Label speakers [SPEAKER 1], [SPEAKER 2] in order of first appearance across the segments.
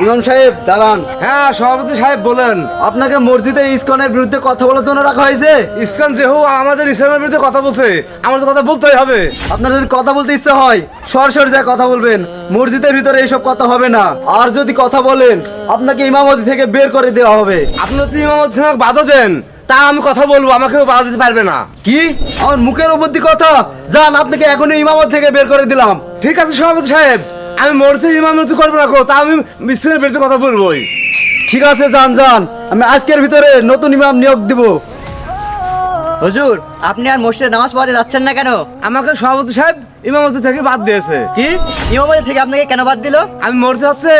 [SPEAKER 1] ইমাম সাহেব দাঁড়ান।
[SPEAKER 2] হ্যাঁ সভাপতি সাহেব বলেন।
[SPEAKER 1] আপনাকে মসজিদে ইসকনের বিরুদ্ধে কথা বলার জন্য রাখা হয়েছে।
[SPEAKER 2] ইসলাম যেহেতু আমাদের ইসলামের বিরুদ্ধে কথা বলছে, আমার তো কথা বলতেই হবে।
[SPEAKER 1] আপনার যদি কথা বলতে ইচ্ছে হয় সরাসরি যায় কথা বলবেন, মসজিদের ভিতরে এইসব কথা হবে না। আর যদি কথা বলেন আপনাকে ইমামতি থেকে বের করে দেওয়া হবে।
[SPEAKER 2] আপনি যদি ইমামত আমাকে বাধা দেন তা আমি কথা বলবো, আমাকেও বাধা দিতে পারবে না।
[SPEAKER 1] কি আমার মুখের উপর দিয়ে কথা? যান, আপনাকে এখনই ইমামত থেকে বের করে দিলাম।
[SPEAKER 2] ঠিক আছে সভাপতি সাহেব, আমি মসজিদে ইমামতি করবো না, তা আমি ইসলামের বিরুদ্ধে কথা বলবোই।
[SPEAKER 1] ঠিক আছে, যান যান, আমি আজকের ভিতরে নতুন ইমাম নিয়োগ দিব।
[SPEAKER 3] হুজুর, আপনি আর মসজিদে নামাজ পড়াতে যাচ্ছেন না কেন?
[SPEAKER 2] আমাকে সভাপতি সাহেব ইমামতি থেকে বাদ দিয়েছে।
[SPEAKER 3] কি ইমামতি থেকে আপনাকে কেন বাদ দিল?
[SPEAKER 2] আমি মসজিদ হচ্ছে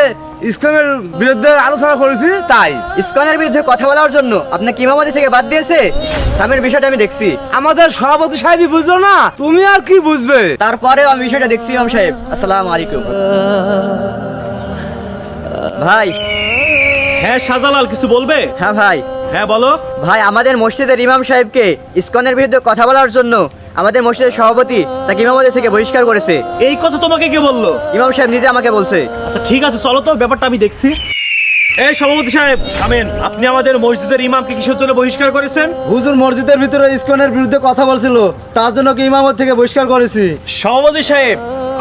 [SPEAKER 2] ইসলামের বিরুদ্ধে আলোচনা করেছি তাই।
[SPEAKER 3] ইসকনের বিরুদ্ধে কথা বলার জন্য আপনাকে ইমামতি থেকে বাদ দিয়েছে? আমির বিষয়টা আমি দেখছি।
[SPEAKER 2] আমাদের সভাপতি সাহেবই বুঝলো না, তুমি আর কি বুঝবে?
[SPEAKER 3] তারপরেও আমি বিষয়টা দেখছি। ইমাম সাহেব আসসালামু আলাইকুম। ভাই।
[SPEAKER 4] হ্যাঁ শাহজালাল, কিছু বলবে?
[SPEAKER 3] হ্যাঁ ভাই।
[SPEAKER 4] হ্যাঁ বলো।
[SPEAKER 3] ভাই, আমাদের মসজিদের ইমাম সাহেবকে ইসকনের বিরুদ্ধে কথা বলার জন্য আমাদের মসজিদের সভাপতি তাকে ইমামতি থেকে বহিষ্কার করেছে।
[SPEAKER 4] এই কথা তোমাকে কে বললো?
[SPEAKER 3] ইমাম সাহেব নিজে আমাকে বলছে।
[SPEAKER 4] আচ্ছা ঠিক আছে, চলো তো, ব্যাপারটা আমি দেখছি। এই সভাপতি সাহেব থামেন, আপনি আমাদের মসজিদের ইমামকে কিসের জন্য বহিষ্কার করেছেন?
[SPEAKER 1] হুজুর মসজিদের ভিতরে ইসকনের বিরুদ্ধে কথা বলছিল, তার জন্য কি ইমামত থেকে বহিষ্কার করেছি।
[SPEAKER 4] সভাপতি সাহেব,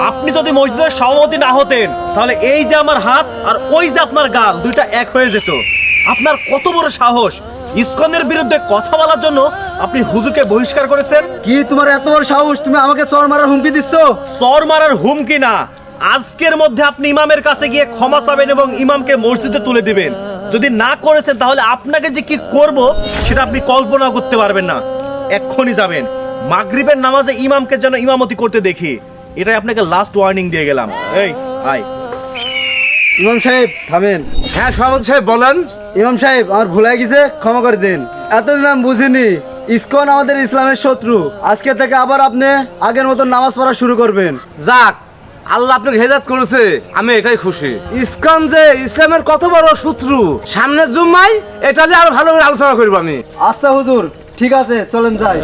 [SPEAKER 4] আপনি যদি মসজিদের সভাপতি না হতেন তাহলে এই যে আমার হাত আর ওই যে আপনার গাল দুইটা এক হয়ে যেত। আপনার কত বড় সাহস, ইসকনের বিরুদ্ধে কথা বলার জন্য আপনি হুজুরকে বহিষ্কার করেছেন?
[SPEAKER 1] কি তোমার এত বড় সাহস, তুমি আমাকে চর মারার হুমকি দিচ্ছ?
[SPEAKER 4] চর মারার হুমকি না, আজকের মধ্যে আপনি ইমামের কাছে গিয়ে ক্ষমা চাবেন এবং ইমামকে মসজিদে তুলে দিবেন। যদি না করেছেন তাহলে আপনাকে যে কি করব সেটা আপনি কল্পনা করতে পারবেন না। এক্ষুনি যাবেন, মাগরিবের নামাজে ইমামকে যেন ইমামতি করতে দেখি, এটাই আপনাকে লাস্ট ওয়ার্নিং দিয়ে গেলাম। এই আয়।
[SPEAKER 1] ইমাম সাহেব থামেন।
[SPEAKER 2] হ্যাঁ সভাপতি সাহেব বলেন।
[SPEAKER 1] ইমাম সাহেব আমার ভুল হয়ে গেছে, ক্ষমা করে দেন। এতদিন আমি বুঝিনি ইসকন আমাদের ইসলামের শত্রু। আজকে থেকে আবার আপনি আগের মতো নামাজ পড়া শুরু করবেন।
[SPEAKER 2] যাক, আল্লাহ আপনাকে হেদায়েত করেছে, আমি এটাই খুশি। ইসকন যে ইসলামের কত বড় শত্রু, সামনের জুম্মায় এটা নিয়ে আরো ভালো করে আলোচনা করবো আমি।
[SPEAKER 1] আচ্ছা হুজুর, ঠিক আছে, চলেন যাই।